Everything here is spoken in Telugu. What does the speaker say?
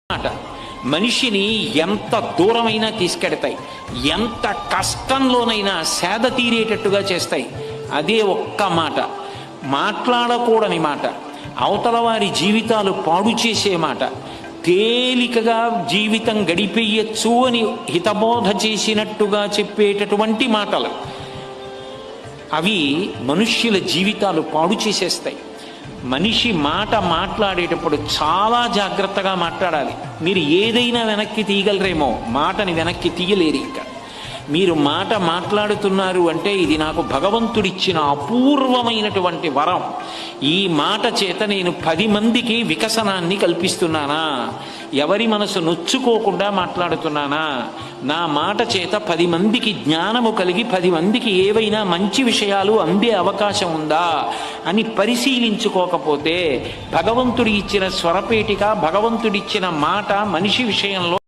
మాట మనిషిని ఎంత దూరమైనా తీసుకెడతాయి, ఎంత కష్టంలోనైనా సేద తీరేటట్టుగా చేస్తాయి. అదే ఒక్క మాట, మాట్లాడకూడని మాట, అవతల వారి జీవితాలు పాడు చేసే మాట, తేలికగా జీవితం గడిపేయచ్చు అని హితబోధ చేసినట్టుగా చెప్పేటటువంటి మాటలు, అవి మనుష్యుల జీవితాలు పాడు చేసేస్తాయి. మనిషి మాట మాట్లాడేటప్పుడు చాలా జాగ్రత్తగా మాట్లాడాలి. మీరు ఏదైనా వెనక్కి తీయగలరేమో, మాటని వెనక్కి తీయలేరు. ఇంకా మీరు మాట మాట్లాడుతున్నారు అంటే ఇది నాకు భగవంతుడిచ్చిన అపూర్వమైనటువంటి వరం. ఈ మాట చేత నేను 10 మందికి వికసనాన్ని కల్పిస్తున్నానా, ఎవరి మనసు నొచ్చుకోకుండా మాట్లాడుతున్నానా, నా మాట చేత 10 మందికి జ్ఞానము కలిగి 10 మందికి ఏవైనా మంచి విషయాలు అందే అవకాశం ఉందా అని పరిశీలించుకోకపోతే భగవంతుడి ఇచ్చిన స్వరపేటిక, భగవంతుడిచ్చిన మాట మనిషి విషయంలో